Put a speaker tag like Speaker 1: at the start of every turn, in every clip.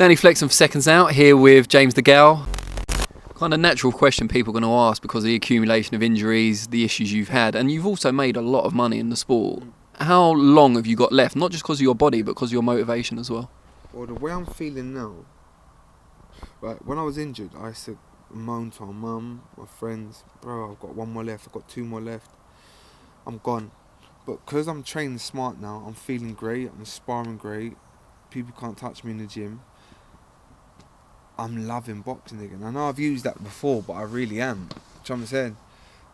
Speaker 1: Danny Flexon for Seconds Out, here with James DeGale. Kind of natural question people are going to ask because of the accumulation of injuries, the issues you've had, and you've also made a lot of money in the sport. How long have you got left? Not just because of your body, but because of your motivation as well.
Speaker 2: Well, the way I'm feeling now, like when I was injured, I used to moan to my mum, my friends, bro, I've got 1 more left, I've got 2 more left, I'm gone. But because I'm training smart now, I'm feeling great, I'm sparring great, people can't touch me in the gym. I'm loving boxing again. I know I've used that before, but I really am. Do you know what I'm saying?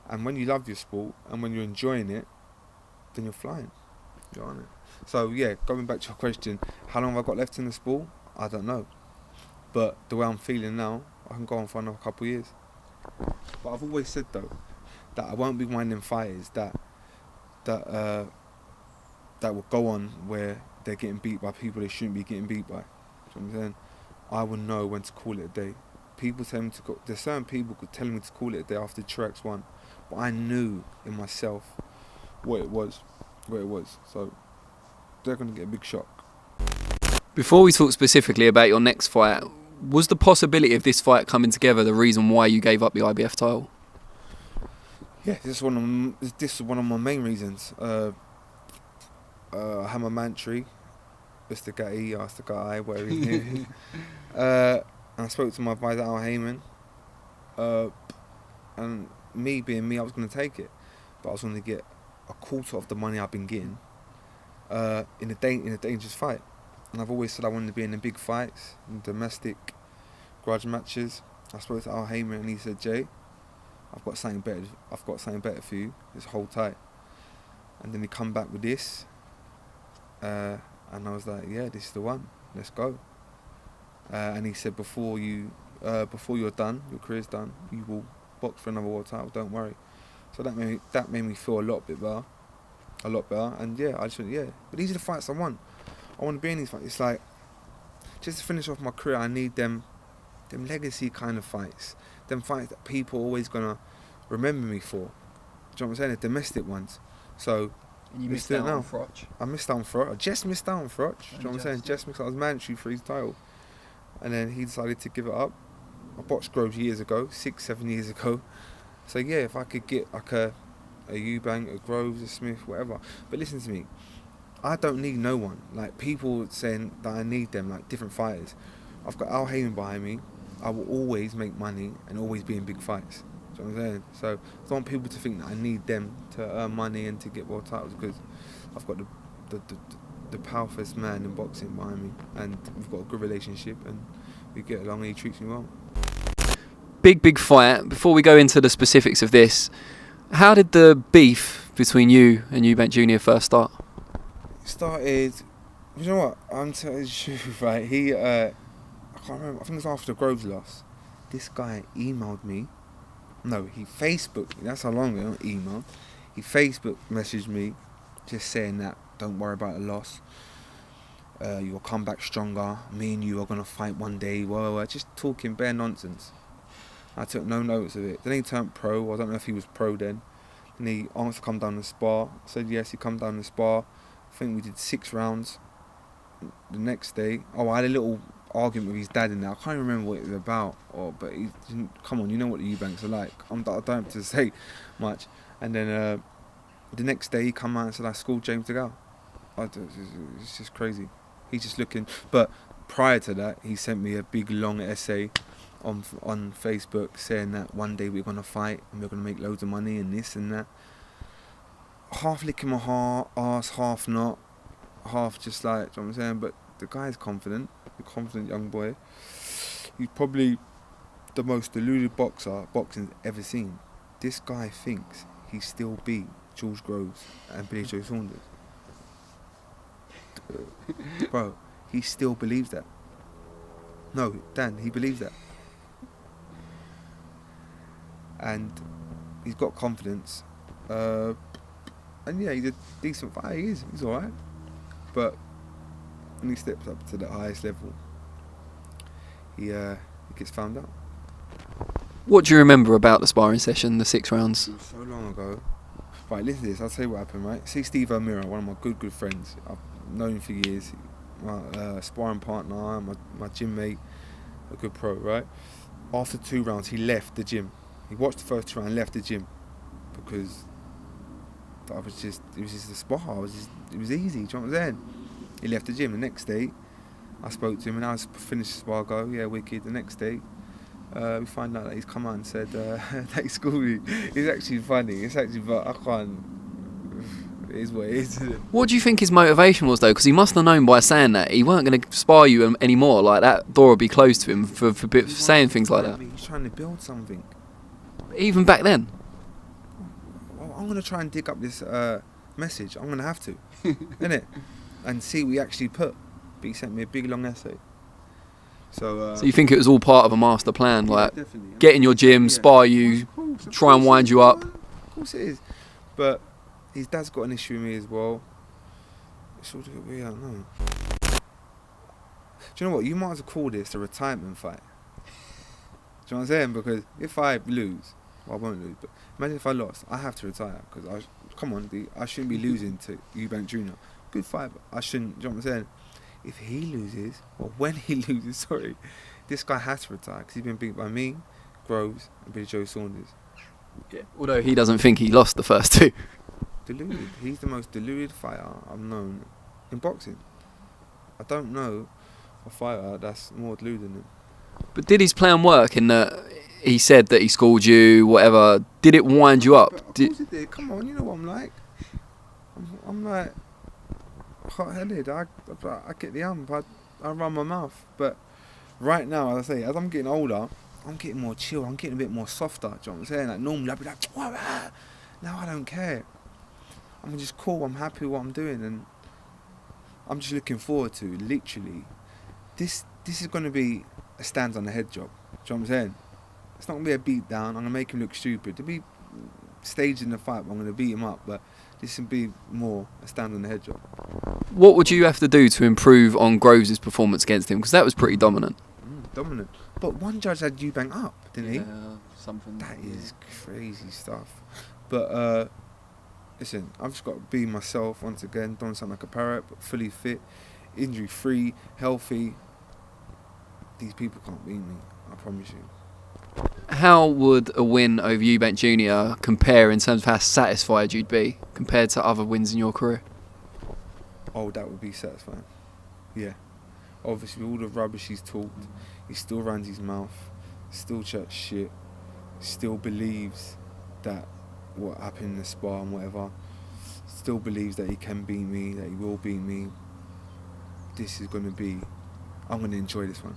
Speaker 2: And when you love your sport and when you're enjoying it, then you're flying. You're on it. So yeah, going back to your question, how long have I got left in the sport? I don't know. But the way I'm feeling now, I can go on for another couple of years. But I've always said though, that I won't be one of them fighters that will go on where they're getting beat by people they shouldn't be getting beat by. You know what I'm saying? I will know when to call it a day. People tell me to go. There's certain people telling me to call it a day after Truex won, but I knew in myself what it was. So they're gonna get a big shock.
Speaker 1: Before we talk specifically about your next fight, was the possibility of this fight coming together the reason why you gave up the IBF title?
Speaker 2: Yeah, this is one of my main reasons. I had my mantra. Mr. Gatty, asked the guy where he's new. And I spoke to my advisor Al Heyman. And me being me, I was going to take it, but I was going to get a quarter of the money I've been getting in a dangerous fight. And I've always said I wanted to be in the big fights, in domestic grudge matches. I spoke to Al Heyman and he said, Jay, I've got something better for you. Just hold tight. And then he come back with this. And I was like, yeah, this is the one. Let's go. And he said, before you're done, your career's done, you will box for another world title. Don't worry. So that made me feel a lot better. And yeah, I just went, yeah. But these are the fights I want. I want to be in these fights. It's like, just to finish off my career, I need them legacy kind of fights. Them fights that people are always gonna remember me for. Do you know what I'm saying? The domestic ones. So.
Speaker 1: And you missed out on Froch.
Speaker 2: I missed out on Froch. I just missed out on Froch. Do you know what I'm saying? Just missed out. I was mandatory for his title. And then he decided to give it up. I boxed Groves years ago, 6-7 years ago. So yeah, if I could get like a Eubank, a Groves, a Smith, whatever. But listen to me. I don't need no one. Like people saying that I need them, like different fighters. I've got Al Heyman behind me. I will always make money and always be in big fights. You know what I'm saying? So I don't want people to think that I need them to earn money and to get world titles, because I've got the powerfulest man in boxing behind me, and we've got a good relationship and we get along and he treats me well.
Speaker 1: Big fight. Before we go into the specifics of this, how did the beef between you and Eubank Jr first start?
Speaker 2: It started, you know what, I'm telling you the truth, right? I can't remember, I think it was after the Groves loss. This guy emailed me. No, he Facebooked me. That's how long ago, not email. He Facebook messaged me just saying that, don't worry about the loss. You'll come back stronger. Me and you are going to fight one day. Well, just talking bare nonsense. I took no notice of it. Then he turned pro. I don't know if he was pro then. And he asked to come down and spar. I said yes, he come down and spar. I think we did 6 rounds. The next day, I had a little argument with his dad in there. I can't even remember what it was about, but he didn't, come on, you know what the Eubanks are like. I don't have to say much. And then the next day he come out and said I schooled James DeGale. It's just crazy. He's just looking. But prior to that, he sent me a big long essay on Facebook saying that one day we're gonna fight and we're gonna make loads of money and this and that. Half licking my arse, half not, half just like, you know what I'm saying. But the guy's confident. A confident young boy. He's probably the most deluded boxer boxing's ever seen. This guy thinks he still beat George Groves and Billy Joe Saunders. Bro, he still believes that. No, Dan, he believes that. And he's got confidence. And yeah, he's a decent fighter. He's alright. But when he steps up to the highest level, he gets found out.
Speaker 1: What do you remember about the sparring session, the 6 rounds?
Speaker 2: It was so long ago. Right, listen to this. I'll tell you what happened, right? See Steve O'Meara, one of my good friends. I've known him for years. my sparring partner, my gym mate, a good pro, right? After 2 rounds, he left the gym. He watched the first 2 rounds and left the gym because it was just a spar. It was easy. Do you know what I'm saying? He left the gym. The next day, I spoke to him and I finished the spar. Go, yeah, wicked. The next day, we find out that he's come out and said that he schooled me. It's actually funny. It's actually, but I can't. It is what it is.
Speaker 1: What do you think his motivation was, though? Because he must have known by saying that he weren't going to spar you anymore. Like, that door would be closed to him for saying things like that.
Speaker 2: He's trying to build something.
Speaker 1: Even back then.
Speaker 2: Well, I'm going to try and dig up this message. I'm going to have to, innit? And see what he actually put. But he sent me a big long essay. So
Speaker 1: you think it was all part of a master plan,
Speaker 2: yeah,
Speaker 1: like
Speaker 2: definitely.
Speaker 1: get in your gym,
Speaker 2: Yeah.
Speaker 1: spar you, try and wind you up.
Speaker 2: Of course it is. But his dad's got an issue with me as well. It's all a bit weird, I don't know. Do you know what? You might as well call this a retirement fight. Do you know what I'm saying? Because if I lose, well, I won't lose, but imagine if I lost, I have to retire. Because I shouldn't be losing to Eubank Jr. Good fight, but I shouldn't. Do you know what I'm saying? If he loses, or when he loses, sorry, this guy has to retire because he's been beat by me, Groves, and Billy Joe Saunders.
Speaker 1: Yeah. Although he doesn't think he lost the first 2.
Speaker 2: Deluded. He's the most deluded fighter I've known in boxing. I don't know a fighter that's more deluded than him.
Speaker 1: But did his plan work in that he said that he schooled you, whatever? Did it wind you up?
Speaker 2: Of course it did. Come on, you know what I'm like. I'm like hot-headed. I get the ump. I run my mouth. But right now, as I say, as I'm getting older, I'm getting more chill. I'm getting a bit more softer. Do you know what I'm saying? Like normally I'd be like, "Wah, wah." Now I don't care. I'm just cool. I'm happy with what I'm doing, and I'm just looking forward to literally. This is going to be a stands on the head job. Do you know what I'm saying? It's not going to be a beat down. I'm going to make him look stupid. To be staged in the fight, I'm going to beat him up. But this will be more a stand on the head job.
Speaker 1: What would you have to do to improve on Groves' performance against him? Because that was pretty dominant.
Speaker 2: Dominant. But one judge had Eubank up, didn't he?
Speaker 1: Something.
Speaker 2: That is crazy stuff. But listen, I've just got to be myself once again. Don't sound like a parrot, but fully fit, injury free, healthy. These people can't beat me. I promise you.
Speaker 1: How would a win over Eubank Jr. compare in terms of how satisfied you'd be compared to other wins in your career?
Speaker 2: Oh, that would be satisfying. Yeah. Obviously, all the rubbish he's talked, he still runs his mouth, still chats shit, still believes that what happened in the spar and whatever, still believes that he can beat me, that he will beat me. This is going to be, I'm going to enjoy this one.